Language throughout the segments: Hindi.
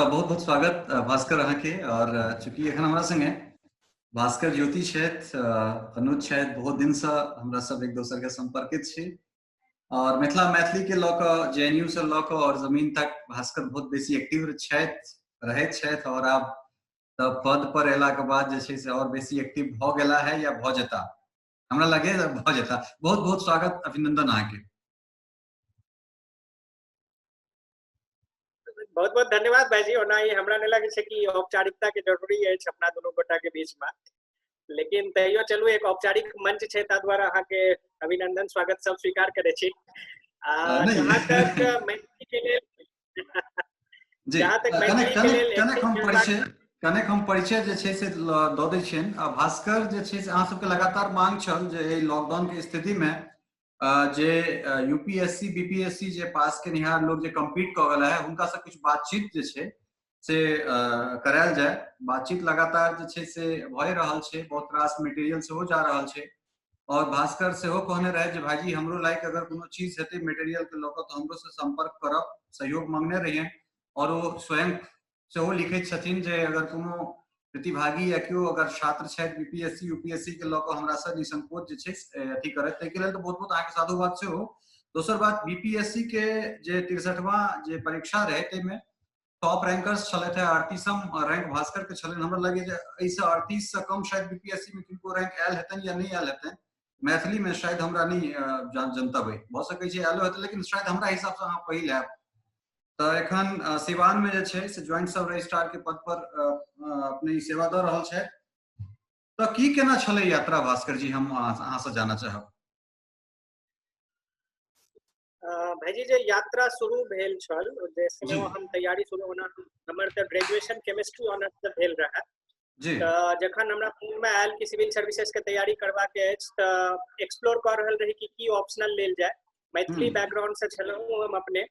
बहुत बहुत स्वागत भास्कर अहाँ के। और चूंकि एखन हमरा संगे भास्कर ज्योति छथि, अनुज छथि, बहुत दिन से हमरा सब एक दोसर के संपर्कित छी और मैथिली के लऽ कऽ जेएनयू से लऽ कऽ और जमीन तक भास्कर बहुत बेसी एक्टिव छथि, रहैत छथि और आब तऽ पद पर एला के बाद जे छै से और बेसी एक्टिव भऽ गेला है या भऽ जेता, हमरा लगे भऽ जेता। बहुत बहुत स्वागत, अभिनंदन अहाँ के। बहुत बहुत धन्यवाद भाईजी। ओना ही हमरा नहीं लगे छै कि औपचारिकता के जरूरी है अपना दोनों गोटा के बीच में, लेकिन तैयो चलू एक औपचारिक मंच छै ता द्वारा अहाँ के अभिनंदन स्वागत सब स्वीकार करे छी। जहाँ तक मैथिली के लिए जी कनेक हम परिचय जे छै से दऽ दै छियनि। भास्कर जे छै से अहाँ सबके लगातार मांग छल जे लॉकडाउन के स्थिति में जे यूपीएससी बीपीएससी जे पास केनिहार लोग जे कम्पीट कऽ गेला है हुनका से कुछ बातचीत जे छै से करायल जाए। बातचीत लगातार जे छै से भए रहल छै, बहुत रास मटेरियल सेहो जा रहल छै और भास्कर सेहो कहने रहे जे भाईजी हमरो लायक अगर कोनो चीज हेतै मटेरियल के लऽ कऽ तऽ हमरो से संपर्क करब, सहयोग मांगने रहिए। और वो स्वयं सेहो लिखैत छथिन जे अगर कोनो प्रतिभागी या केओ अगर छात्र छथि बीपीएससी यूपीएससी के लऽ कऽ हमरा से निसंकोच जे छै अथी करत, ताहि के लेल तऽ बहुत बहुत अहाँके साधुवाद सेहो। दोसर बात, बीपीएससी के जे 63वां जे परीक्षा रहे ताहिमे टॉप रैंकर्स छलथि, 38म रैंक भास्कर के छलनि। हमरा लगे जे एहिसँ 38 से कम शायद बीपीएससी में किनको रैंक आयल हेतनि या नहीं आयल हेतनि। मैथिली में शायद हमरा नहीं जनतब भऽ सकै छै आयलो हेतै, लेकिन शायद हमरा हिसाब से अहाँ पहिल हैब। तो एखन सिवान में जे छै से ज्वाइंट सब रजिस्ट्रार के पद पर अपने सेवा दऽ रहल छै। तो की केना छलै यात्रा भास्कर जी, हम अहाँ से जानना चाहब। भाईजी जे यात्रा शुरू भेल छल, जैसे हम तैयारी शुरू होना हमर तऽ ग्रेजुएशन केमिस्ट्री ऑनर्स से भेल रहा जी। तऽ जखन हमरा मन में आयल कि सिविल सर्विसेज के तैयारी करबाक अछि तऽ एक्सप्लोर कर रहल रही कि की ऑप्शनल लेल जाए। मैथिली बैकग्राउंड से छलहुँ हम अपने,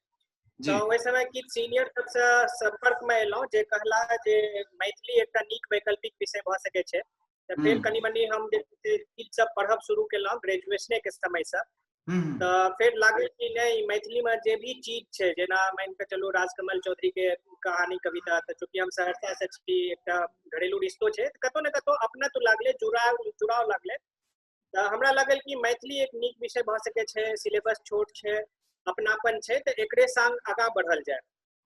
तो ओहि समय किछु सीनियर सबसे संपर्क में एलहुँ जे कहला जे मैथिली एकटा नीक वैकल्पिक विषय भऽ सकै छै। तऽ फिर कनी मनी हम जे चीज सब पढ़ब शुरू केलहुँ ग्रेजुएशने के समय से, तो फिर लागल कि नहीं मैथिली में जे भी चीज छै, जेना मान के चलू राजकमल चौधरी के कहानी कविता, तो चूंकि हम सहरसा से छी, एकटा घरेलू रिश्तो छै, कतौ ने कतौ अपना तो लागले जुड़ाव लागले। तो हमरा लागल कि मैथिली एक नीक विषय भऽ सकै छै, सिलेबस छोट छै, अपनापन छै, तो एकरे संग आगाँ बढ़ल जाए।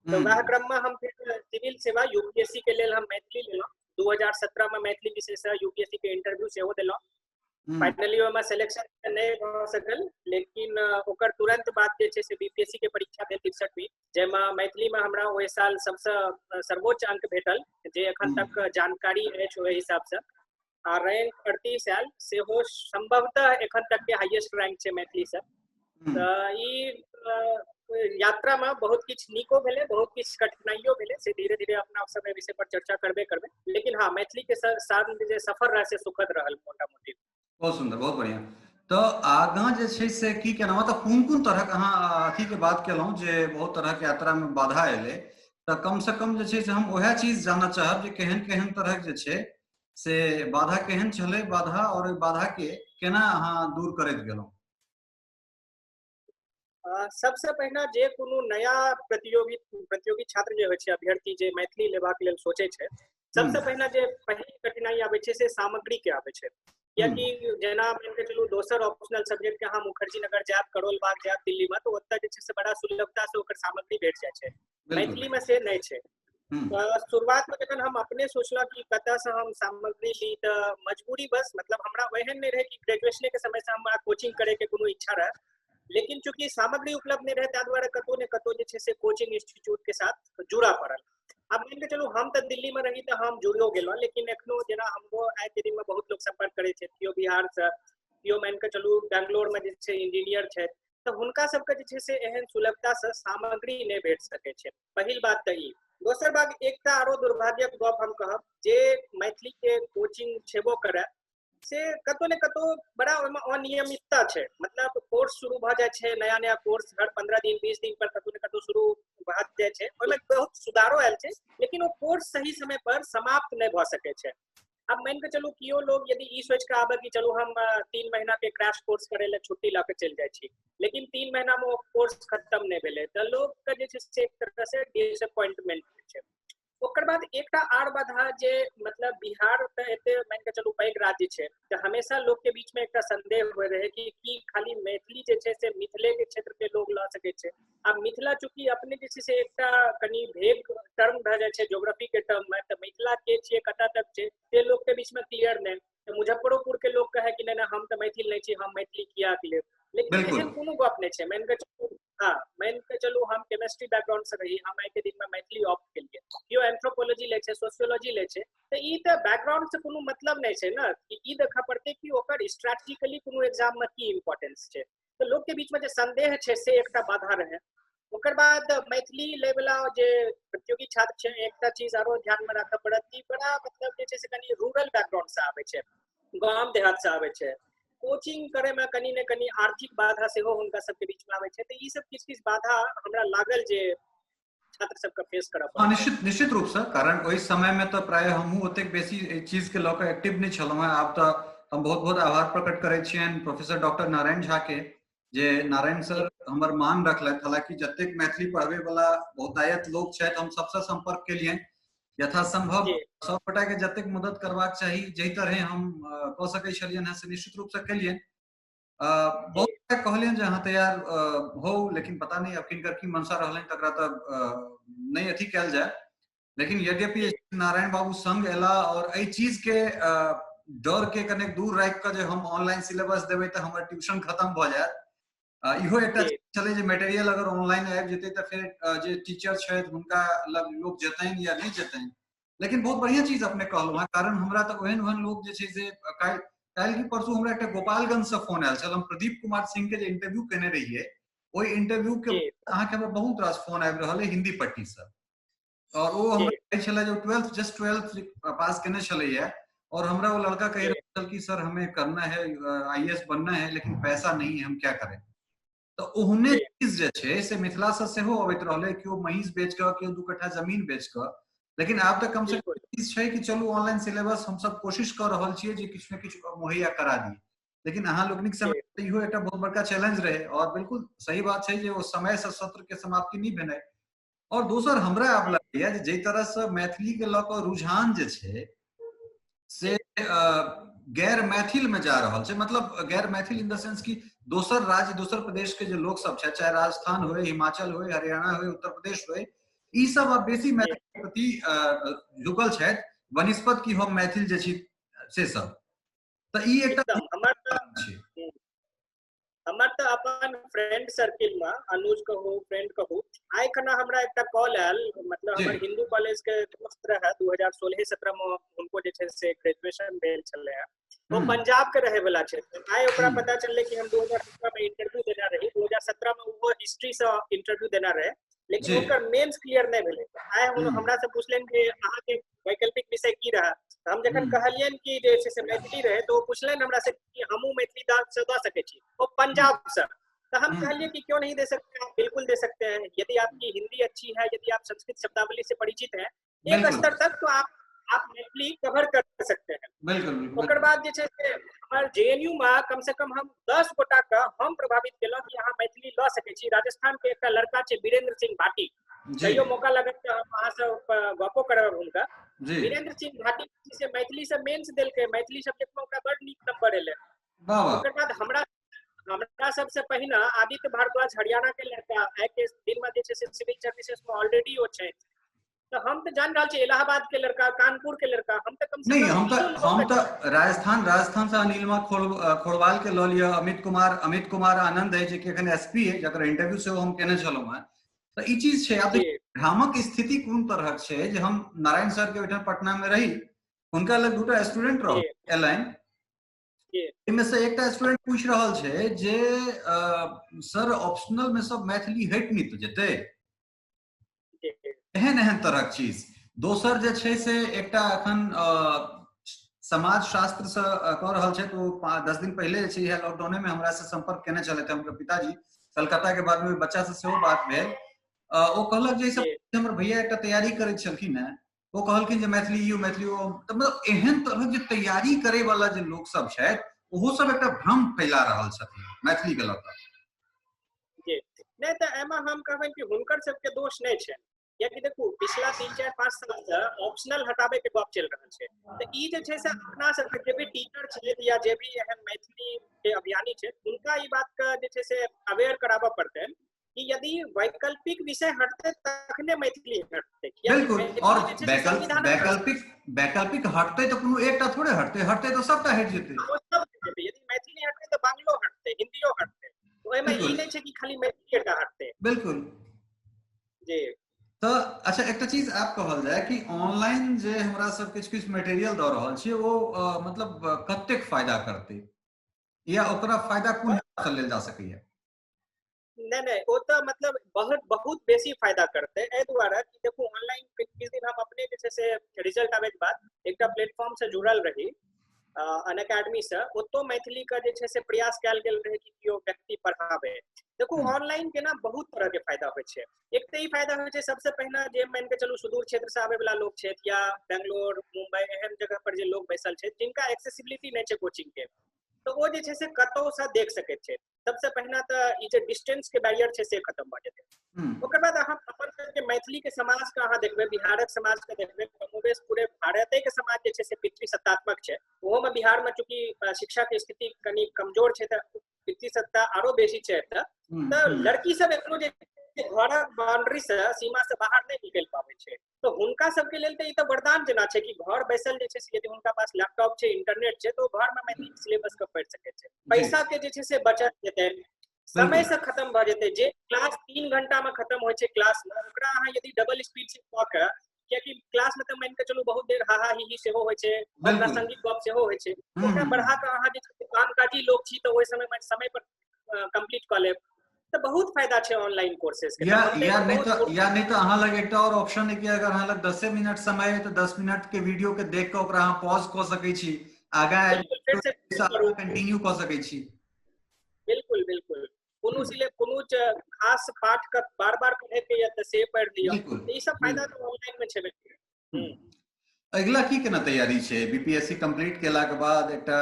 तो वह क्रम में हम फिर सिविल सेवा यूपीएससी के लिए हम मैथिली लेलहुँ। 2017 में मैथिली विषय से यूपीएससी के इंटरव्यू सेहो देलहुँ। फाइनली ओहिमे सिलेक्शन नहीं भऽ सकल, लेकिन ओकर तुरंत बाद जे छै से बीपीएससी के परीक्षा भेल 63वीं, जाहिमे मैथिली में हमरा ओहि साल सबसे सर्वोच्च अंक भेटल जे एखन तक जानकारी अछि ओहि हिसाब से, आ रैंक 38 आयल सेहो संभवतः एखन तक के हाईएस्ट रैंक छै मैथिली से। तऽ ई यात्रा में बहुत किछु नीको भेलै, बहुत किछु कठिनाइयो भेलै, से धीरे धीरे अपना सब विषय पर चर्चा करबे करबै, लेकिन हाँ मैथिली के साथ जे सफर रहा से सुखद रहल मोटा मोटी। बहुत सुंदर, बहुत बढ़िया। तो आगाँ जे छै से की केना, मतलब कोन कोन तरह के अहाँ अथी के बात केलहुँ जे बहुत तरह के यात्रा में बाधा एलै, तो कम से कम जे छै से हम वएह चीज जानना चाहब जे केहन केहन तरह जे छै से बाधा केहन छलै, बाधा और ओहि बाधा के केना अहाँ दूर करैत गेलहुँ। सबसे पहिने जे कोनो नया प्रतियोगी छात्र जे होइ छै, अभ्यर्थी जे मैथिली लेबाक लेल सोचे छै, सबसे पहिने जे पहिल कठिनाई आबै छै से सामग्री के आबै छै। कियाकि जेना मान के चलू दोसर ऑप्शनल सब्जेक्ट के अहाँ मुखर्जी नगर जायब, करोल बाग जायब दिल्ली में, तो ओतय जे छै से बड़ा सुलभता से ओकर सामग्री भेट जाइ छै। मैथिली में से नहीं छै। शुरुआत में जखन हम अपने सोचलहुँ कि कतऽ से हम सामग्री ली, तऽ मजबूरी बस, मतलब हमरा ओहन नहीं रहे कि ग्रेजुएशने के समय से हमरा कोचिंग करे के कोनो इच्छा रहे, लेकिन चूंकि सामग्री उपलब्ध नहीं रहे ताहि दुआरे कतौ ने कतौ जे छै से कोचिंग इंस्टीट्यूट के साथ जुड़ा पड़ल। अब मान के चलू हम तो दिल्ली में रही तो हम जुड़ियो गेलहुँ, लेकिन एखनो जेना हमरो आइ के दिन में बहुत लोग संपर्क करे छै, केओ बिहार से, केओ मान के चलू बैंगलोर में जे छै इंजीनियर छै, तो हुनका सबके जे छै से एहन सुलभता से सामग्री नहीं भेट सकै छै। पहिल बात तऽ ई। दोसर बात एकटा आरो दुर्भाग्यक गप हम कहब, जे मैथिली के कोचिंग छेबो करे से कतौ ने कतौ बड़ा ओहिमे अनियमितता छै। मतलब कोर्स शुरू भऽ जाइ छै, नया नया कोर्स हर 15 दिन 20 दिन पर कतौ ने कतौ शुरू भऽ जाइ छै, ओहिमे बहुत सुधारो आयल छै, लेकिन वो कोर्स सही समय पर समाप्त नहीं भऽ सकै छै। अब मान के चलू कियो लोग यदि ई सोच के आबे कि चलू हम 3 महीना के क्रैश कोर्स करे ले छुट्टी ला के चल जाइ छी, लेकिन 3 महीना में वो कोर्स खत्म नहीं भेले, तो लोग के जे छै से एक तरह से डिसअपॉइंटमेंट छै। बाद एकटा आर बाधा जे मतलब बिहार त एते मान के चलू पैघ राज्य छै, त हमेशा लोग के बीच में एकटा संदेह होय रहे कि खाली मैथिली जे छै से मिथिले के क्षेत्र के लोग ल सकै छै। आ मिथिला चूंकि अपने जे छै से एकटा कनी भेग टर्म भ जाय छै ज्योग्राफी के टर्म में, त मिथिला के छियै कतऽ तक छै से लोग के बीच में क्लियर नहीं। तो मुजफ्फरोपुर के लोग कहे कि नहीं हम तो मैथिल नहीं छी, हम मैथिली किया लेब, लेकिन बिल्कुल एहन कोनो गप नहीं छै। मान के चलू हाँ मान के चलू हम केमिस्ट्री बैकग्राउंड से रही, हम आइ के दिन में मैथिली ऑप्ट केलिए, केओ एंथ्रोपोलॉजी ले छै, सोशियोलॉजी ले छै, तो ई त बैकग्राउंड से कोनो मतलब नहीं छै ना। ई देखा पड़ते कि ओकर स्ट्रैटेजिकली कोनो एग्जाम में की इंपॉर्टेंस छै। तो लोग के बीच में जे संदेह छै से एकटा बाधा रहे। ओकर बाद मैथिली ले वाला जे प्रतियोगी छात्र छै, एकटा चीज आरो ध्यान में राखऽ पड़त कि बड़ा मतलब जे छै से कनी रूरल बैकग्राउंड से आबै छै, गांव देहात से आबै छै, कोचिंग करे में कनी ने कनी आर्थिक बाधा सेहो हुनका सबके बीच में आबै छै। तो ई सब किछ बाधा हमरा लागल जे छात्र सबके फेस करऽ हाँ, पड़त। निश्चित रूप से, कारण ओहि समय में तो प्राय हमहूँ ओते बेसी चीज के लऽ के एक्टिव नहीं छलहुँ हैं। आब तो हम बहुत बहुत आभार प्रकट करै छियनि प्रोफेसर डॉक्टर नारायण झा के, जे नारायण सर हमर मान रखलथि। हालांकि जतेक मैथिली पढ़बै वाला बहुतायत लोग छथि, हम सबसे संपर्क केलियनि, यथासंभव जी सब गोटा के जतेक मदद करबाक चाही जहि तरह हम कऽ सकै छलियनि हैं से निश्चित रूप से केलियनि। बहुत जी कहलियनि जे अहाँ तैयार हो, लेकिन पता नहीं अब किनकर की मनसा रहलनि तकरा तऽ नहीं अथी कयल जाय। लेकिन यद्यपि जी नारायण बाबू संग एला और एहि चीज के डर के कने दूर राखि के जे हम ऑनलाइन सिलेबस देबै तऽ हमर ट्यूशन खत्म भऽ जायत, इहो एकटा जी छलै जे मटेरियल अगर ऑनलाइन आबि जेतै तऽ फेर जे टीचर छथि हुनका लग लोग जेतनि या नहीं जेतनि। लेकिन बहुत बढ़िया चीज अपने कहलहुँ हैं, कारण हमरा तऽ ओहन ओहन लोग जे छै से काल्हि की परसू हमरा एकटा गोपालगंज से फोन आयल छल। हम प्रदीप कुमार सिंह के जे इंटरव्यू केने रहिए, ओहि इंटरव्यू के जी अहाँ के हमरा बहुत रास फोन आबि रहल है हिंदी पट्टी से, और वो जी हमरा कहै छलै जे 12th जस्ट 12th पास केने छलैया, और हमरा वो लड़का कह जी रहा था कि सर हमें करना है आईएएस बनना है, लेकिन पैसा नहीं है, हम क्या करें। तो ओहने जी चीज जे छै से मिथिला से सेहो अबैत रहलै, केओ महींस बेच कऽ, केओ 2 कट्ठा जमीन बेच कऽ। लेकिन आब तऽ कम से बिल्कुल कम चीज छै कि चलू ऑनलाइन सिलेबस हम सब कोशिश कर रहल छियै जे किछु ने किछु मुहैया करा दिए। लेकिन अहाँ लोकनिक जी समय इहो एकटा बहुत बड़का चैलेंज रहे, और बिल्कुल सही बात छै जे ओ समय से सत्र के समाप्ति नहीं भेनाइ। और दोसर हमरा आब लगैया जे जै तरह से मैथिली के लऽ कऽ रुझान जे छै से जी गैर मैथिल में जा रहल छै, मतलब गैर मैथिल इन द सेंस कि दोसर राज्य दोसर प्रदेश के जे लोग सब छै, चाहे राजस्थान होय, हिमाचल होय, हरियाणा होय, उत्तर प्रदेश होय, ई सब अब बेसी जी मैथिल के प्रति झुकल छथि बनिस्पत कि हम मैथिल जे छी से सब। तऽ ई एकटा एकदम छै। हमर तऽ अपन फ्रेंड सर्किल में अनुज कहू फ्रेंड कहू, आइ खना हमरा एकटा कॉल आयल, मतलब जी हमर हिंदू कॉलेज के दोस्त रहे 2016-17 में हुनको जे छै से ग्रेजुएशन भेल छलै है। वो हम्म पंजाब के रहे वाला छै। आइ ओकरा हम्म पता चलले कि हम 2017 में इंटरव्यू देना रही, 2017 में वो हिस्ट्री से इंटरव्यू देना रहे, लेकिन जी ओकर मेंस क्लियर नहीं भेलै। आइ हम्म हमरा से पूछलन कि अहाँ के वैकल्पिक विषय की रहा। हम जखन हम्म कहलियन कि जे छै से मैथिली रहे, तो वो पूछलन हमरा से कि हमहू मैथिली दऽ सकै छी, वो पंजाब से। तो हम कहलिए कि क्यों नहीं दे सकते हैं, बिल्कुल दे सकते हैं। यदि आपकी हिंदी अच्छी है, यदि आप संस्कृत शब्दावली से परिचित हैं, एक बिल्कुल स्तर तक, तो आप मैथिली कवर कर सकते हैं। बिल्कुल ओकर बिल्कुल बाद जे छै से हमर जेएनयू में कम से कम हम 10 गोटा के हम प्रभावित केलहुँ कि अहाँ मैथिली लऽ सकै छी। राजस्थान के एकटा लड़का छै वीरेंद्र सिंह भाटी, जी कहियो मौका लगत तऽ हम अहाँ से गपो करब हुनका। जी वीरेंद्र सिंह भाटी से मैथिली से मेंस देलकै, मैथिली सब्जेक्ट में ओकरा बड़ नीक नंबर एलै। वाह वाह ओकर बाद हमरा सबसे पहिने आदित्य भारद्वाज हरियाणा के लड़का, आइ के दिन में जे छै से सिविल सर्विसेज में ऑलरेडी ओ छै। तो हम तो जान रहल छी इलाहाबाद के लड़का, कानपुर के लड़का, हम तो कम से नहीं, कम तीनों हम लोग तो राजस्थान से अनिलमा खोड़वाल के लऽ लिअ, अमित कुमार आनंद है जे कि एखन एसपी है, जकर इंटरव्यू से हम केने छलहुँ हैं। तऽ ई चीज छै। आब जी भ्रामक स्थिति कोन तरहक छै जे हम नारायण सर के ओहिठाम पटना में रही, हुनका लग 2टा स्टूडेंट जी एलनि, जी इनमें से एकटा स्टूडेंट पूछ रहल छै जे सर ऑप्शनल में सब मैथिली हटि नहीं तो जेतै, जी एहन एहन तरहक चीज। दोसर जे छै से एकटा एखन समाज शास्त्र से कऽ रहल छै, तो 10 दिन पहले जे छै इएह लॉकडाउने में हमरा से संपर्क केने छलथि हमर पिताजी, कलकत्ता के बाद में बच्चा से सेहो बात भेल। ओ कहलक जे ई जी सब हमर भैया एकटा तैयारी करैत छलखिन हैं, वो कहलखिन जे मैथिली यू मैथिली ओ, मतलब एहन तरह जे तैयारी करे वाला जे लोग सब छथि, ओहो सब एकटा भ्रम फैला रहल छथिन मैथिली के लऽ कऽ। जी नहीं तो एमा हम कहबनि कि हुनकर सबके दोष नहीं छै। कियाकि देखू पिछला 3-4-5 साल से ऑप्शनल हटाबे के गप चल रहल छै, त ई जे छै से अपना सब के जे भी टीचर छै या जे भी एहन मैथिली के अभियानी छै उनका ई बात के जे छै से अवेयर कराबऽ पड़तै कि यदि वैकल्पिक विषय हटते तखने मैथिली हटते, कियाकि बिल्कुल। और मैथिली जे छै से संविधानक वैकल्पिक वैकल्पिक हटते तो कोनो एकटा थोड़े हटते, हटते तो सबटा हट जेतै। यदि मैथिली हटते तो बांग्लो हटते, हिंदियो हटते, तो एहिमे ई बिल्कुल नहीं छै कि खाली मैथिलीटा हटते। बिल्कुल। जी तो अच्छा एकटा चीज आप कहल जाए कि ऑनलाइन जे हमरा सब किछ किछ मटेरियल दऽ रहल छियै ओ मतलब कतेक फायदा करतै या ओकरा फायदा कोन हिसाब से लेल जा सकैया? नहीं वो तो मतलब बहुत बहुत बेसी फायदा करते एहि दुआरे कि देखू ऑनलाइन किस दिन हम अपने जे छै से रिजल्ट आबै के बाद एकटा प्लेटफॉर्म से जुड़ल रही अनअकैडमी से, ओतो मैथिली का जे छै से प्रयास कैल गेल रहे कि कियो व्यक्ति पढ़ाबे। देखू ऑनलाइन के ना बहुत तरह के फायदा होय छै। एक तो ई फायदा होय छै सबसे पहिने जे मान के चलू सुदूर क्षेत्र से आबै वाला लोग छै या बेंगलोर मुंबई एहन जगह पर जे लोग बैसल छै जिनका एक्सेसिबिलिटी नहीं छै कोचिंग के, तो वो जे छै से कतौ से देख सकै छै। सबसे पहिने तो ई जे डिस्टेंस के बैरियर छै से खत्म भ जेतै। ओकर बाद अहाँ अपन सबके मैथिली के समाज के अहाँ देखबै, बिहारक समाज के देखबै, कमोबेश पूरे भारते के समाज जे छै से पितृसत्तात्मक छै। ओहो में बिहार में चूंकि शिक्षा के स्थिति कनी कमजोर छै त पितृसत्ता आरो बेसी छै एतऽ, त लड़की सब एखनो जे घरक बाउंड्री से सीमा से बाहर नहीं निकल पाबै छै, तो हुनका सबके लेल त ई त वरदान जेना छै कि घर बैसल जे छै से यदि हुनका पास लैपटॉप छै, इंटरनेट छै, तो घर में मैथिली सिलेबस के पढ़ि सकै छै। पैसा के जे छै से बचत हेतै, समय से खत्म भ जेतै। जे क्लास 3 घंटा में खत्म होय छै क्लास में, ओकरा अहाँ यदि डबल स्पीड से क के, कियाकि क्लास में त मान के चलू बहुत देर हा ही सेहो होय छै, अप्रासंगिक गप सेहो होय छै, ओकरा बढ़ा के अहाँ जे छै से कामकाजी लोग छी त ओहि समय पर कंप्लीट क लेब, त बहुत फायदा छै ऑनलाइन कोर्सेज के। या नहीं तो अहाँ लग एकटा और ऑप्शन है कि अगर अहाँ लग 10 मिनट समय है तो 10 मिनट के वीडियो के देख के ओकरा अहाँ पॉज क सकै छी, आगा कंटिन्यू क सकै छी। बिल्कुल बिल्कुल। कोनो खास पाठ के बार-बार पढ़े के या त से पढ़ि लियौ, बिल्कुल ई सब फायदा तो ऑनलाइन में छेबे करै। अगिला की केना तैयारी छै? बीपीएससी कंप्लीट केला के बाद एकटा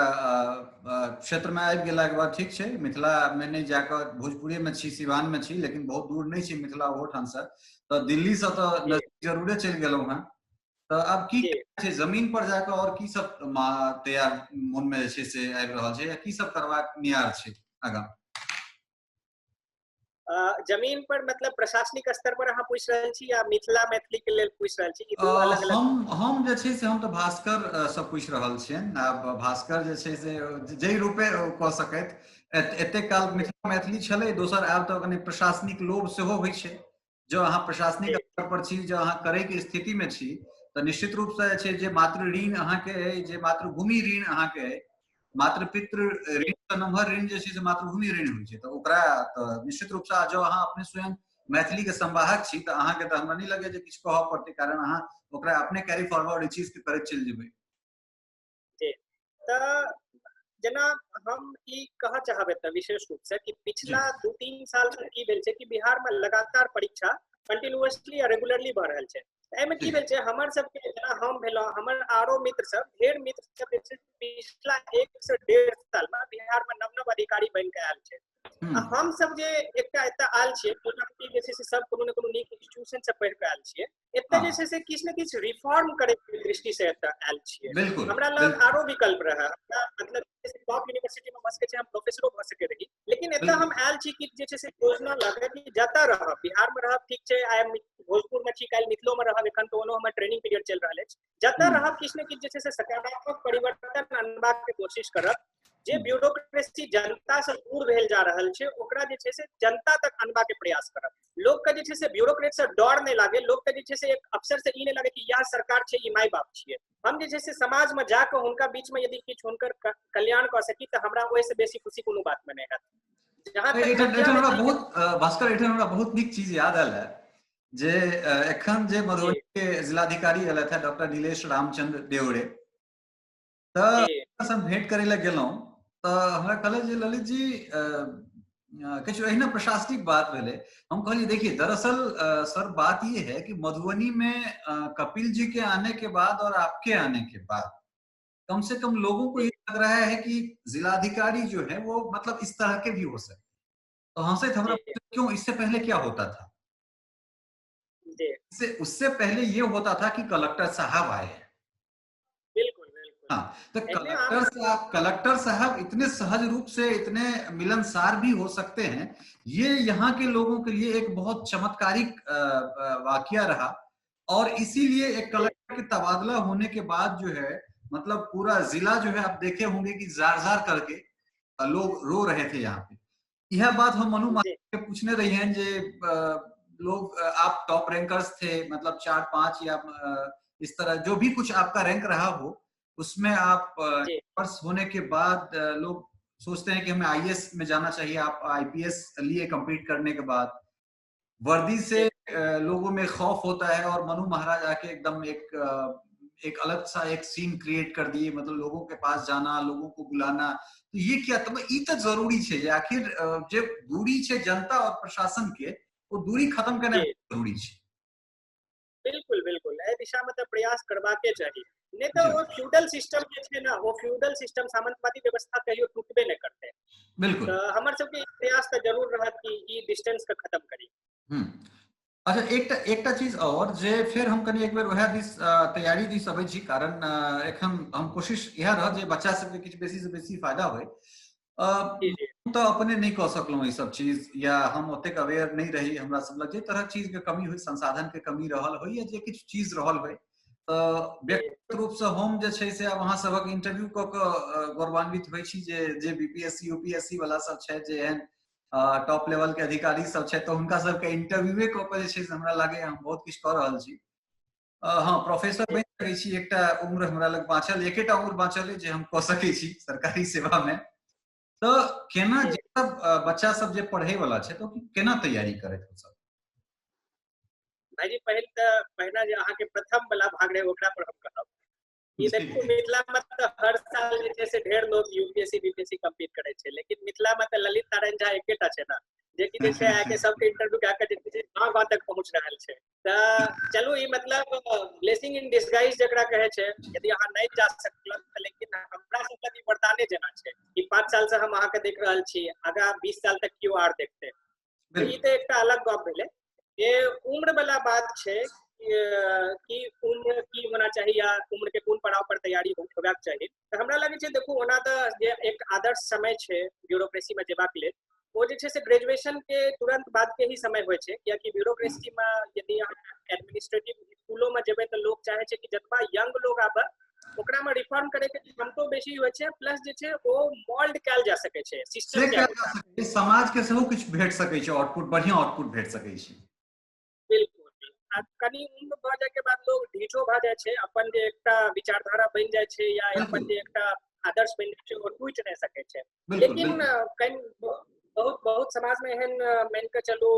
क्षेत्र में आबि गेला के बाद ठीक छै, मिथिला में नहीं जाके भोजपुरी में छी, सिवान में छी, लेकिन बहुत दूर नहीं छै मिथिला ओहो ठाम से, तो दिल्ली से तो नजदीक जरूरे चलि गेलहुं हैं। तो अब की छै जमीन पर जाके और की सब तैयार मन में जे छै से आबि रहल छै या की सब करबाक नियार छै आगा? जमीन पर मतलब प्रशासनिक स्तर पर अहाँ पूछ रहल छी या मिथिला मैथिली के लेल पूछ रहल छी? दू अलग अलग हम जे छै से हम तऽ भास्कर से पूछि रहल छियनि। आब भास्कर जे छै से जै रूपे कऽ सकैत। एते काल मिथिला मैथिली छलै, दोसर आब तऽ कनि प्रशासनिक लोभ सेहो होइ छै। जँ अहाँ प्रशासनिक स्तर पर छी, जँ अहाँ करैके स्थितिमे छी, तऽ निश्चित रूपसँ जे छै जे मातृ ऋण अहाँके अइ, जे मातृभूमि ऋण अहाँके अइ, मातृ पितृ ऋण सँ नमहर ऋण जे छै से मातृभूमि ऋण होइ छै। तऽ ओकरा तऽ निश्चित रूपसँ जँ अहाँ अपने स्वयं मैथिली के संवाहक छी तऽ अहाँके तऽ हमरा नहीं लगैया जे किछु कहऽ पड़तै, कारण अहाँ ओकरा अपने कैरी फॉरवर्ड ई चीज के करैत चलि जेबै। जी तऽ जेना हम ई कहऽ चाहब एतऽ विशेष रूप से कि पिछला 2-3 साल से की भेल छै कि बिहार में लगातार परीक्षा कंटिन्यूअसली आ रेगुलरली भऽ रहल छै। एहिमे की भेल छै, हमर सबके जेना हम भेलहुँ, हमर आरो मित्र सब, ढेर मित्र सब जे छै पिछला 1 से 1.5 साल में बिहार में नव नव अधिकारी बनि के आयल छै। आ हम सब जे एकटा एतऽ आयल छियै, मोटामोटी जे छै से सब कोनो ने कोनो नीक इंस्टीट्यूशन से पढ़ि के आयल छियै। एतऽ जे छै से किछु ने किछु रिफॉर्म करे के दृष्टि से एतऽ आयल छियै। बिल्कुल हमरा लग आरो विकल्प रहे, मतलब टॉप यूनिवर्सिटी में भऽ सकै छै हम प्रोफेसरो भऽ सकै रही, लेकिन एतऽ हम आयल छी कि जे छै से योजना लगे कि जतऽ रहब, बिहार में रहब ठीक छै, आइ भोजपुर में छी, काल्हि मिथिलो में रहब, एखन तऽ ओनो हमर ट्रेनिंग पीरियड चलि रहल अछि, जतऽ रहब किछु ने किछु जे छै से सकारात्मक परिवर्तन आनबाक के कोशिश करब। जे ब्यूरोक्रेसी जनता से दूर भेल जा रहल छै, ओकरा जे छै से जनता तक अनबा के प्रयास करब। लोग के जे छै से ब्यूरोक्रेट से डर नहीं लागे, लोग के जे छै से एक अफसर से ई नहीं लागे कि यह सरकार छै, ई माय बाप छियै। हम जे छै से समाज में जाके हुनका बीच में यदि किछु हुनकर कल्याण कर सकी तऽ हमरा ओहि से बेसी खुशी कोनो बात में नहीं हैत। जहाँ तक भास्कर एहिठाम हमरा बहुत नीक चीज याद आयल है जे एखन जे मधुबनी के जिलाधिकारी एलथि है डॉक्टर नीलेश रामचंद्र देवड़े, तऽ हम भेंट करे लए गेलहुँ तऽ हमरा कहलथि जे ललित जी किछु अहिना प्रशासनिक बात भेलै। हम कहलिए देखिए दरअसल सर बात ये है कि मधुबनी में कपिल जी के आने के बाद और आपके आने के बाद कम से कम लोगों को ये लग रहा है कि जिलाधिकारी जो है वो मतलब इस तरह के भी हो सकते। तो हंसे हमरा क्यों, इससे पहले क्या होता था? इससे उससे पहले ये होता था कि कलेक्टर साहब आए हैं। बिल्कुल बिल्कुल। हाँ, तो पहले आप कलेक्टर साहब इतने सहज रूप से इतने मिलनसार भी हो सकते हैं, ये यहाँ के लोगों के लिए एक बहुत चमत्कारिक वाकया रहा। और इसीलिए एक कलेक्टर के तबादला होने के बाद जो है, मतलब पूरा जिला जो है, आप देखे होंगे कि जार जार करके लोग रो रहे थे यहाँ पे। यह बात हम मनु जी के पूछने रही हैं जे लोग आप टॉप रैंकर्स थे, मतलब 4-5 या इस तरह जो भी कुछ आपका रैंक रहा हो, उसमें आप जी वर्ष होने के बाद लोग सोचते हैं कि हमें आईएएस में जाना चाहिए। आप आईपीएस लिए कंप्लीट करने के बाद वर्दी से जी लोगों में खौफ होता है, और मनु महाराज आके एकदम एक अलग सा एक सीन क्रिएट कर दिए, मतलब लोगों के पास जाना, लोगों को बुलाना। तो ये क्या, तो ई तो जरूरी है जे आखिर जे दूरी है जनता और प्रशासन के, वो दूरी खत्म करना जी जरूरी है। बिल्कुल बिल्कुल ए दिशा में तो प्रयास करबाके चाहिए। नहीं तो जी वो फ्यूडल सिस्टम जे छै ना, वो फ्यूडल सिस्टम सामंतवादी व्यवस्था कहियो टूटबे नहीं करते। बिल्कुल। तो हमर सबके प्रयास तो जरूर रहत कि ई डिस्टेंस के खत्म करी। अच्छा, एकटा चीज और जे फिर हम कनी एक बेर वह दिस तैयारी दिस अबै छी, कारण एखन हम कोशिश यह रह जे बच्चा सबके किछ बेसी से बेसी फायदा होय। जी जी हम तो अपने नहीं कह सकलहुँ ई सब चीज, या हम ओतेक अवेयर नहीं रही, हमरा सब लग जे तरह चीज के कमी होय, संसाधन के कमी रहल होय, या जे किछु चीज रहल होय, जी व्यक्तिगत रूप से हम जे छै से आब अहाँ सबक इंटरव्यू क के गौरवान्वित होय छी जे बीपीएससी यूपीएससी वाला सब छै, जे एहन टॉप लेवल के अधिकारी सब छै, तो हुनका सबके इंटरव्यूए क के जे छै से हमरा लागैए हम बहुत किछु कऽ रहल छी। हाँ, प्रोफेसर जी बनि सकै छी, एकटा उम्र हमरा लग बाँचल, एकेटा उम्र बाँचल अइ जे हम कऽ सकै छी सरकारी सेवा में। तो केना जी जे सब बच्चा सब जे पढ़ै वाला छै, तो केना तैयारी करैत हो सब? भाईजी पहिल तऽ पहिने जे अहाँके प्रथम वाला भाग रहे ओकरा पर हम कहब। ये जी देखो मिथिला में तो हर साल जे छै से ढेर लोग यूपीएससी बीपीएससी कंप्लीट करे छै, लेकिन मिथिला में तो ललित नारायण झा एकेटा छै ना, जे कि जे छै आके सबके इंटरव्यू कए के जे छै गांव-गांव तक पहुंच रहल छै। तऽ चलू ई मतलब ब्लेसिंग इन डिसगाइज जकरा कहे छै, यदि अहाँ नहीं जा सकलौ त लेकिन हमरा सब लग ई वरदाने जेना छै कि 5 साल से हम अहाँ के देख रहल छी, आगा 20 साल तक क्यों आर देखते। तो ई बिल्कुल। तो एकटा अलग गप भेलै। ये उम्र वाला बात छै कि उम्र की होना चाहिए या उम्र के कोन पड़ाव पर तैयारी होबाक चाही। तऽ हमरा लगै छै देखू ओना तऽ जे एक आदर्श समय छै ब्यूरोक्रेसी में जेबाक लेल, वो जे छै से ग्रेजुएशन के तुरंत बाद के ही समय होय छै, कियाकि ब्यूरोक्रेसी में यदि अहाँ एडमिनिस्ट्रेटिव स्कूलों में जेबै तऽ लोग चाहे छै कि जतबा यंग लोग आबे ओकरा में रिफॉर्म करे के क्षमतो बेसी होय छै, प्लस जे छै ओ मोल्ड कैल जा सकै छै से सिस्टम के कयल जा अनुसार। सकै छै, समाज के सेहो किछु भेट सकै छै, आउटपुट बढ़िया आउटपुट भेट सकै छै। बिल्कुल आ कनी उम्र भऽ जाय के बाद लोग ढीठो भऽ जाय छै, अपन जे एकटा विचारधारा बनि जाय छै या अपन बिल्कुल जे एकटा आदर्श बनि जाय छै ओ टूटि नहि सकै छै। बिल्कुल लेकिन बिल्कुल। कनि बहुत बहुत समाज में एहन मान के चलू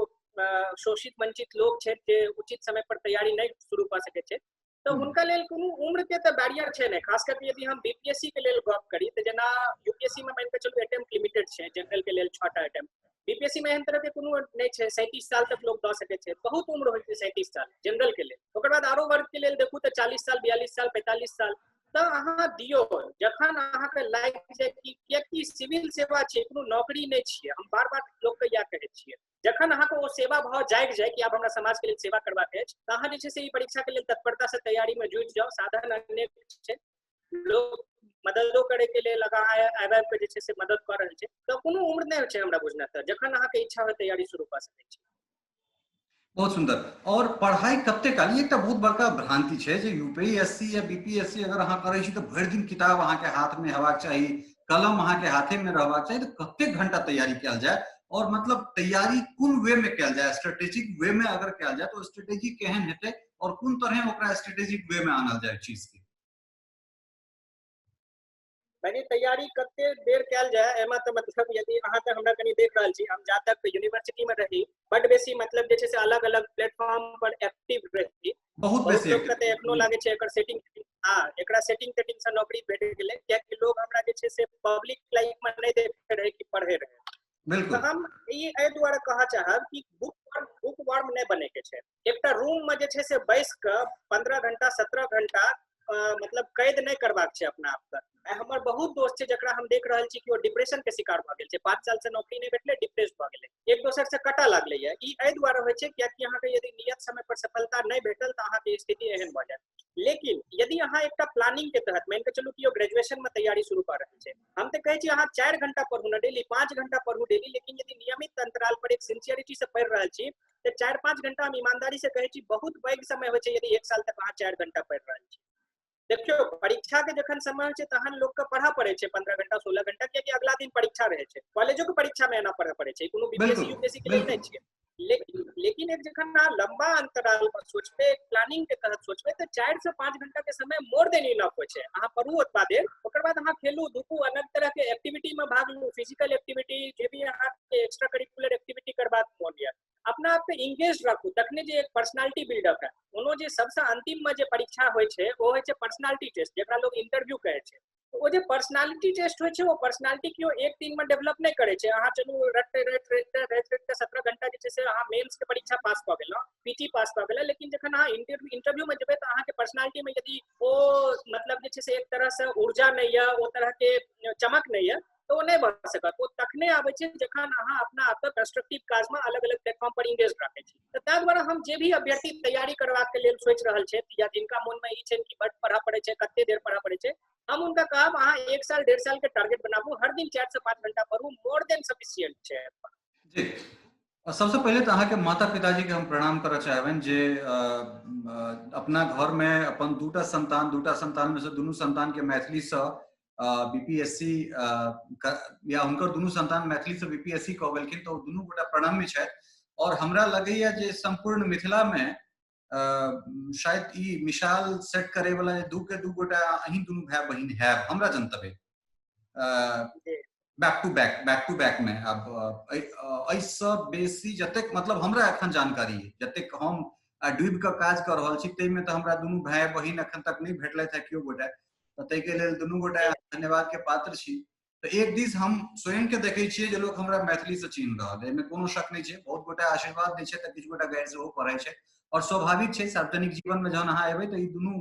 शोषित वंचित लोग छै जे उचित समय पर तैयारी नहीं शुरू कऽ सकै छै, तऽ हुनका लेल कोनो उम्र के तऽ बैरियर छै नहीं। खास करके यदि हम बीपीएससी के लेल गप करी तऽ जेना यूपीएससी में मान के चलू अटेम्प्ट लिमिटेड छै, जनरल के लेल 6टा अटेम्प्ट, बीपीएससी में एहन तरह के कोनो नहीं छै, 37 साल तक लोग दऽ सकै छै, बहुत उम्र होय छै 37 साल जनरल के लेल। ओकर बाद आरो वर्ग के लेल देखू तऽ 40 साल 42 साल 45 साल तऽ अहाँ दियौ जखन अहाँके लागि जाय कि कियाकि सिविल सेवा छै, कोनो नौकरी नहीं छियै। हम बार बार लोकके इएह कहै छियै, जखन अहाँके ओ सेवा भाव जागि जाय कि आब हमरा समाज के लेल सेवा करबाक अछि तऽ अहाँ जे छै से ई परीक्षा के लेल तत्परता से तैयारी में जुटि जाओ। साधन अनेक छै, लोग मददो करे के लेल लगा आबि के जे छै से मदद कऽ रहल छै, तऽ कोनो उम्र नहीं छै हमरा बुझना। तऽ जखन अहाँके इच्छा हो तैयारी शुरू कऽ सकै छी। बहुत सुंदर। और पढ़ाई कते काल, ये एकटा बहुत बड़का भ्रांति छै जे यूपीएससी या बीपीएससी अगर अहाँ करै छी तऽ भरि दिन किताब अहाँके हाथ में हेबाक चाही, कलम अहाँके हाथे में रहबाक चाही। तऽ कते घंटा तैयारी कयल जाय, और मतलब तैयारी कोन वे में कयल जाय, स्ट्रेटेजिक वे में अगर कयल जाय तो स्ट्रेटेजी केहन हेतै, और कोन तरह ओकरा स्ट्रेटेजिक वे में आनल जाय चीज के? यानी तैयारी कते देर कयल जाय एमा तऽ मतलब यदि अहाँ तऽ हमरा कनी देख रहल छी, हम जा तक यूनिवर्सिटी में रही बड बेसी मतलब जे छै से अलग अलग प्लेटफॉर्म पर एक्टिव रही। बहुत बहुत बेसी लोग के तऽ एखनो एक्टिव। लागे छै एकर सेटिंग, हाँ एकरा सेटिंग तेटिंग से नौकरी भेट गेलै, कियाकि लोग हमरा जे छै से पब्लिक लाइफ में नहीं देखे रहे कि पढ़े रहे। बिल्कुल तऽ हम ई एहि दुआरे कहऽ चाहब कि बुक वर्म नहीं बने के छै। एकटा रूम में जे छै से बैस कऽ 15 घंटा 17 घंटा मतलब कैद नहीं करबाक छै अपना आप के। हमर बहुत दोस्त छै जकरा हम देख रहल छी कि ओ डिप्रेशन के शिकार भ गेल छै, 5 साल से नौकरी नहीं भेटले, डिप्रेस भ गेलै, एक दोसर से कटा लागले है। ई एहि दुआरे होइ छै कियाकि अहाँ के यदि नियत समय पर सफलता नहीं भेटल त अहाँ के स्थिति एहन भ जायत। लेकिन यदि अहाँ एकटा प्लानिंग के तहत मान के चलू कि ओ ग्रेजुएशन में तैयारी शुरू कर रहल छै, हम तो कहै छी अहाँ 4 घंटा पढ़ू ना डेली, 5 घंटा पढ़ू डेली, लेकिन यदि नियमित अंतराल पर एक सिंसियरिटी से पढ़ रहल छी तो 4-5 घंटा हम ईमानदारी से कहै छी बहुत पैघ समय होइ छै यदि 1 साल तक अहाँ 4 घंटा पढ़ रहल छी। देखियो परीक्षा के जखन समय होइ छै तहन लोग के पढ़ा पड़े छै 15 घंटा 16 घंटा, कियाकि अगला दिन परीक्षा रहे छै, कॉलेजो के परीक्षा में एना पढ़े पड़े छै, कोनो बिल्कुल बीपीएससी यूपीएससी के लिए बिल्कुल नहीं छै। लेकिन एक जखन अहाँ लंबा अंतराल पर सोचबे, प्लानिंग के तहत सोचबे तो 4 से 5 घंटा के समय मोर देन इनफ होइ छै। अहाँ पढ़ू ओतबा देर, ओकर बाद अहाँ खेलू धूपू, अलग तरह के एक्टिविटी में भाग लू, फिजिकल एक्टिविटी जे भी अहाँ के एक्स्ट्रा करिकुलर एक्टिविटी करबाक मोन ये, अपना आप के इंगेज रखू, तखने जे एक पर्सनालिटी बिल्डअप है। ओनो जे सबसे अंतिम में जे परीक्षा होइ छै ओ होइ छै पर्सनालिटी टेस्ट, जेकरा लोग इंटरव्यू कहै छै। तो वो जे पर्सनालिटी टेस्ट होइ छै वो पर्सनालिटी केओ एक दिन में डेवलप नहीं करे छै। अहाँ चलू रटते 17 घंटा जे छै से अहाँ मेंस के परीक्षा पास क गेलौ, पीटी पास क गेलै, लेकिन जखन अहाँ इंटरव्यू में जेबै त अहाँ के पर्सनालिटी में यदि ओ मतलब जे छै से एक तरह से ऊर्जा नहीं है, ओ तरह के चमक नहीं है, तो वो नहीं बढ़ सकत। वो तखने आबै छै जखन अहाँ अपना आप के कंस्ट्रक्टिव काज में अलग-अलग प्लेटफॉर्म पर इंगेज राखै छी। त ताहि दुआरे हम जे भी अभ्यर्थी तैयारी करबाक के लेल सोचि रहल छै या जिनका मन में ई छै कि बड पढ़ा पड़े छै, कते देर पढ़ा पड़े छै, हम उनका कहब अहाँ 1 साल 1.5 साल के टारगेट बनाबू, हर दिन 4 से 5 घंटा पढ़ू, मोर देन सफिशिएंट छै। जी। सबसे पहले तो अहाँ के माता पिताजी के हम प्रणाम करऽ चाहबनि जे अपना घर में अपन दूटा संतान में से दुनू संतान के मैथिली से बीपीएससी या हुनकर दुनू संतान मैथिली से बीपीएससी कऽ गेलखिन, तो दुनू गोटा प्रणम्य छथि। और हमरा लगैया जे संपूर्ण मिथिला में शायद ई मिसाल सेट करे वाला दू गोटा अहीं दुनू भाई बहिन है हमरा जनतबे बैक टू बैक में। अब ऐसा बेसी जतेक मतलब हमरा एखन जानकारी है, जतेक हम डूब के काज कर रहल छी तै में तो हमरा दुनू भाई बहिन एखन तक नहीं भेटलथि है केओ गोटा, तो तै के लेल दुनू गोटा धन्यवाद के पात्र छी। तो एक दिस हम स्वयं के देखे छियै जे लोग हमरा मैथिली से चिन्ह रहल है, एमे कोनो शक नहीं छै। बहुत गोटा आशीर्वाद दै छै त किछु गोटा गैर सेहो करै छै, और स्वाभाविक छै सार्वजनिक जीवन में जहन अहाँ एबै त ई दुनू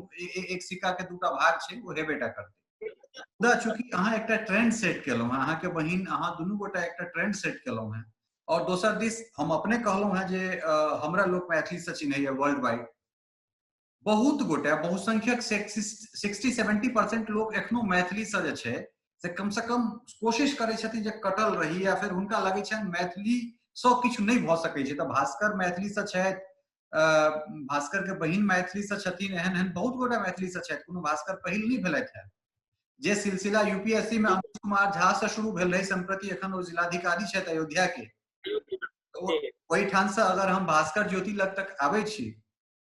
एक सिक्का के दूटा भाग छै, वो हेबेटा करतै। मुदा चूंकि अहाँ एकटा ट्रेंड सेट केलहुं हैं, अहाँ के बहिन अहाँ दुनू गोटा एकटा ट्रेंड सेट केलहुं हैं, और दोसर दिस हम अपने कहलहुं हैं जे हमरा लोग मैथिली से चिन्हैया वर्ल्ड वाइड। बहुत गोटा बहुसंख्यक 60-70% लोग एखनो मैथिली से जे छै से कम से कम कोशिश करै छथिन जे कटल रही, या फिर हुनका लगै छनि मैथिली सँ किछु नहीं भ सकै छै। त भास्कर मैथिली से छथि, भास्कर के बहिन मैथिली से छथिन, एहन बहुत गोटा मैथिली से छथि, कोनो भास्कर पहिल नहीं भेलथि है। जे सिलसिला यूपीएससी में अमित कुमार झा से शुरू भेल रहे, संप्रति एखन ओ जिलाधिकारी छथि अयोध्या के, ओहि ठाम से अगर हम भास्कर ज्योति लग तक आबै छी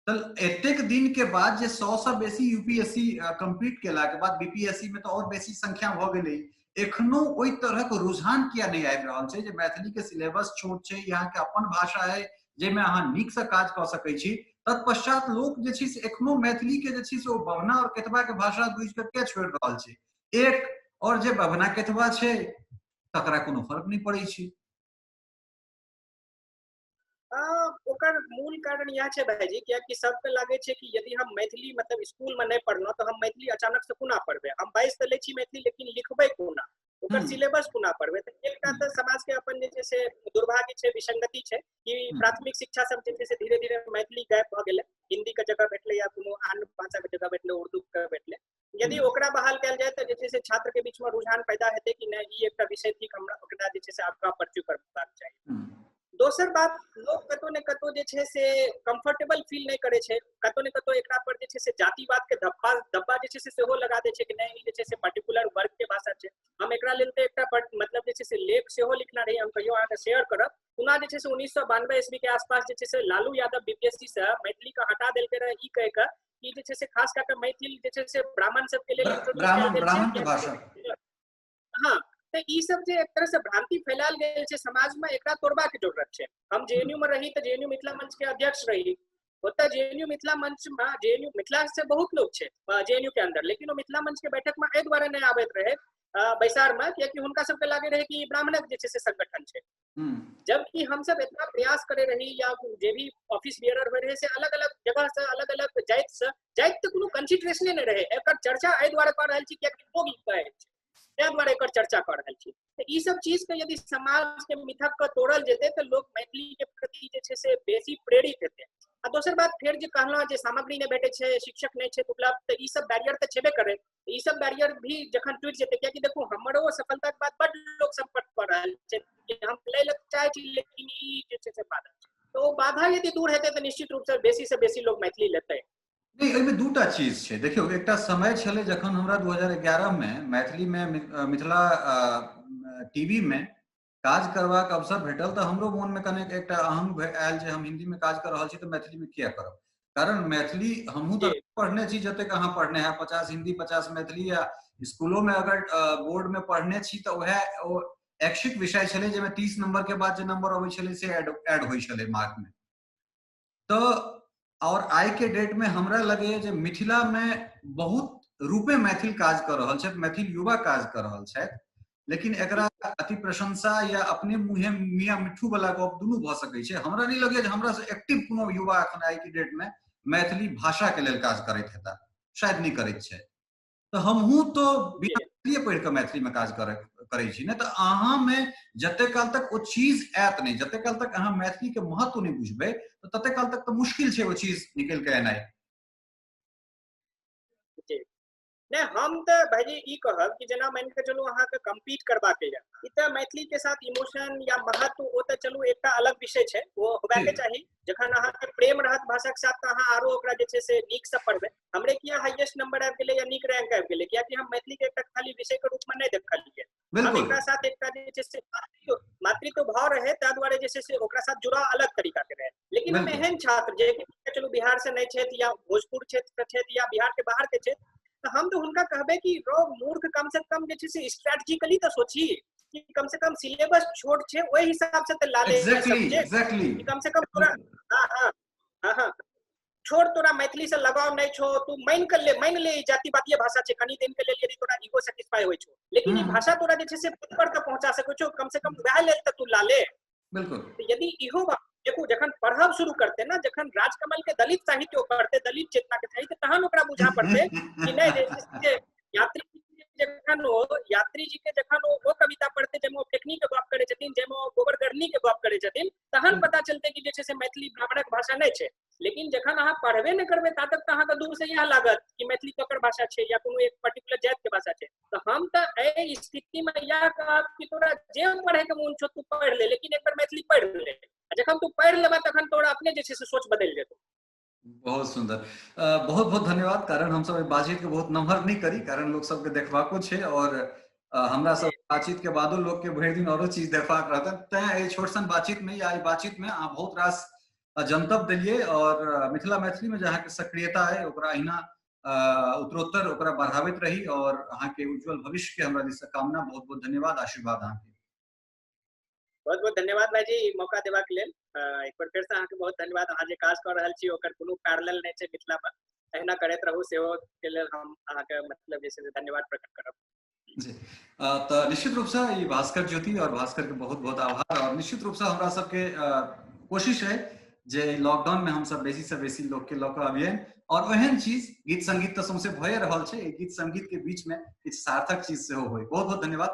तऽ एतेक दिन के बाद जे 100 से बेसी यूपीएससी कंप्लीट केला के बाद बीपीएससी में तो और बेसी संख्या भ गेलै, एखनो ओहि तरहक रुझान किया नहीं आबि रहल छै जे मैथिली के सिलेबस छोट छै, यहाँ के अपन भाषा है जेमे अहाँ नीक से काज क सकै छी, तत्पश्चात लोग जे छै से एखनो मैथिली के जे छै से ओ बभना और केतबा के भाषा बुझि के के छोड़ि रहल छै। एक और जे बभना केतबा छै तकरा कोनो फर्क नहीं पड़ै छै। ओकर मूल कारण यह छै भाईजी, कियाकि सबके लागे छै कि यदि हम मैथिली मतलब स्कूल में नहीं पढ़लहुँ तो हम मैथिली अचानक से कोना पढ़बै, हम 22 तो लै छी मैथिली लेकिन लिखबै कोना, ओकर सिलेबस कोना पढ़बै। तो एकटा तो समाज के अपन जे छै से दुर्भाग्य छै, विसंगति छै कि प्राथमिक शिक्षा सब जे छै से धीरे धीरे मैथिली गायब भ गेलै, हिंदी के जगह भेटलै या कोनो आन भाषा के जगह भेटलै, उर्दू के भेटलै। यदि ओकरा बहाल कयल जाय तो जे छै से छात्र के बीच में रुझान पैदा हेतै कि नहीं ई एकटा विषय थिक, हमरा ओकरा जे छै से आगां परस्यू करबाक चाही। दोसर बात, लोग कतौ ने कतौ जे छै से कंफर्टेबल फील नहीं करे छै, कतौ ने कतौ एकरा पर जे छै से जातिवाद के धब्बा जे छै से सेहो लगा दै छै कि नहीं ई जे छै से पर्टिकुलर वर्ग के भाषा छै। हम एकरा लेल तो एकटा मतलब जे छै से लेख सेहो लिखना रही, हम कहियो अहाँ के शेयर करब। पुनः जे छै से 1992 ईस्वी के आसपास जे छै से लालू यादव बीपीएससी से मैथिली के हटा देलकै रहे, ई कह के कि जे छै से खास कऽ के मैथिली जे छै से ब्राह्मण सब के लेल इंट्रोड्यूस कयल गेल ब्राह्मण के छै। भाषा हाँ, तो ई सब जे एक तरह से भ्रांति फैलाल गेल छै समाज में, एकरा तोड़बा के जरूरत छै। हम जेएनयू में रही तो जेएनयू मिथिला मंच के अध्यक्ष रही, ओतऽ जेएनयू मिथिला मंच में जेएनयू मिथिला से बहुत लोग छै जेएनयू के अंदर, लेकिन वो मिथिला मंच के बैठक में एहि दुआरे नहीं आबैत रहे बैसार में, कियाकि हुनका सबके लागे रहे कि ब्राह्मणक जे छै से संगठन छै। जबकि हम सब इतना प्रयास करे रही या जे भी ऑफिस बियरर होय रहे से अलग अलग जगह से अलग अलग जाइत तो कोनो कंसिडरेशने नहीं रहे। एकर चर्चा एहि दुआरे कर रहल छी कियाकि लोग ई कहै छै, ताहि दुआरे एकर चर्चा कर रहल छी। तो ई सब चीज के यदि समाज के मिथक के तोड़ल जेते तो लोग मैथिली के प्रति जे छै से बेसी प्रेरित हेते। आ दोसर बात फेर जे कहलहुँ जे सामग्री नहीं भेटे छै, शिक्षक नहीं छै उपलब्ध, तो ई सब बैरियर तो छेबे करे। ई सब बैरियर भी जखन टूट जेते, कियाकि देखो हमरो सफलता के बाद बड़ लोग संकट पर रहल छै कि हम ले ले चाहे छी लेकिन ई जे छै से बाधा छै। तो बाधा यदि दूर हेते तो निश्चित रूप से बेसी लोग मैथिली लेते। नहीं, एहिमे दूटा चीज छै। देखियो, एकटा समय छलै जखन हमरा 2011 में मैथिली में मिथिला टीवी में काज करबाक अवसर भेटल तऽ हमरो मन में कने एकटा अहम आयल जे हम हिंदी में काज कर रहल छी तऽ मैथिली में किया करब। कारण मैथिली हमहूँ तऽ पढ़ने छी जतेक अहाँ पढ़ने हैं, 50 हिंदी 50 मैथिली, या स्कूलों में अगर बोर्ड में पढ़ने छी तऽ वएह ऐच्छिक विषय छलै जाहिमे 30 नंबर के बाद जे नंबर अबै छलै से ऐड होइ छलै मार्क में। तो और आइ के डेट में हमरा लगे जे मिथिला में बहुत रूपे मैथिल काज कर रहल छथि, मैथिल युवा काज कर रहल छथि, लेकिन एकरा अति प्रशंसा या अपने मुँहे मियाँ मिट्ठू वाला गप दुनू भ सकै छै। हमरा नहीं लगे जे हमरा से एक्टिव कोनो युवा एखन आइ के डेट में मैथिली भाषा के लेल काज करैत हेता, शायद नहीं करैत छै। तो हमहूँ तो बिना मैथिली पढ़ि के मैथिली में काज करै छी, नहीं तो अहाँ में जते काल तक वो चीज आयत नहीं, जते काल तक अहाँ मैथिली के महत्व नहीं बुझबै तो तते काल तक तो मुश्किल छै वो चीज निकल के एनाइ। नहीं, हम तो भाईजी ई कहब कि जना मान के चलू अहाँ के कम्पीट करबा के या ई तो मैथिली के साथ इमोशन या महत्व वो तो चलू एकटा अलग विषय छै, वो होबे के चाही। जखन अहाँ के प्रेम रहत भाषा के साथ अहाँ आरो ओकरा जे छै से नीक से पढ़बै। हमरे किया हाईएस्ट नंबर आबि गेलै या नीक रैंक आबि गेलै, कियाकि हम मैथिली के एकटा खाली विषय के रूप में नहीं देखलियै। हम एकरा साथ एकटा जे छै से मातृत्व भाव रहे, ता दुआरे जे छै से ओकरा साथ जुड़ाव अलग तरीका के रहे। लेकिन हम एहन छात्र जे चलू बिहार से नहीं छथि या भोजपुर क्षेत्र के छथि या बिहार के बाहर के छथि, तो हम तो हुनका कहबे कि रो मूर्ख कम से कम जे छै से स्ट्रेटजिकली तो सोची कि कम से कम सिलेबस छोट छै ओहि हिसाब से तो लाले सब्जेक्ट कम से कम पूरा। हां छोड़, तोरा मैथिली से लगाव नहीं छो, तू मान ले जातिवादीय भाषा छै, कनी दिन के लिए यदि तोरा ईगो सेटिस्फाई होय छो, लेकिन ई भाषा तोरा जे छै से पेपर तक पहुंचा सकै छो, कम से कम वह लेल त तू लाले। बिल्कुल। तो यदि इहो देखो जखन पढ़ब शुरू करते ना, जखन राजकमल के दलित साहित्य पढ़ते, दलित चेतना के साहित्य, तहन ओकरा बुझा पड़ते कि नहीं यात्री जी के जखन वो कविता पढ़ते जेमे टेक्निक के गप करे छथिन, जेमे गोबर गढ़नी के गप करे छथिन, तहन पता चलते कि जे छै से मैथिली ब्राह्मणक भाषा नहीं छै। लेकिन जखन अहाँ पढ़बे नहीं करबे ता तक अहाँ के दूर से यह लागत कि मैथिली ककर भाषा छै या कोनो एक पर्टिकुलर जात के भाषा छै। तो हम तो एहि स्थिति में यह कहब कि तोरा जे पढ़े के मन छौ तू पढ़ ले, लेकिन एक बार मैथिली पढ़ ले। जखन तू पढ़ लेबा तखन तोरा अपने जे छै से सोच बदल जेतौ। बहुत सुंदर, बहुत बहुत धन्यवाद। कारण हम सब बातचीत के बहुत नमहर नहीं करी, कारण लोग सबके देखबाको छै और हमरा सब बातचीत के बादो लोग के भरि दिन औरो चीज देखबाक रहता। तैं छोट सन बातचीत में या बातचीत में अहाँ बहुत रास जनतब दिलिए और मिथिला मैथिली में जहाँ के सक्रियता है ओकरा अहिना उत्तरोत्तर ओकरा बढ़ावित रही और अहाँ के उज्जवल भविष्य के हमरा दिस से कामना। बहुत बहुत धन्यवाद, आशीर्वाद अहाँ के। बहुत बहुत धन्यवाद भाईजी मौका देबा के लेल। एक बार फिर से अहाँ के बहुत धन्यवाद। अहाँ जे काज कर रहल छी ओकर कोनो पैरेलल नहीं छै मिथिला में, एहिना करैत रहू, सेहो के लेल हम अहाँ के मतलब जे छै धन्यवाद प्रकट करब जी। तो निश्चित रूप से ये भास्कर ज्योति और भास्कर के बहुत बहुत आभार। और निश्चित रूप से हमरा सबके कोशिश है जे लॉकडाउन में हम सब बेसी से बेसी लोग के लक अबियन और एहन चीज गीत संगीत तो सौंसे भए रहल छै, गीत संगीत के बीच में किछु सार्थक चीज सेहो होय। बहुत बहुत धन्यवाद।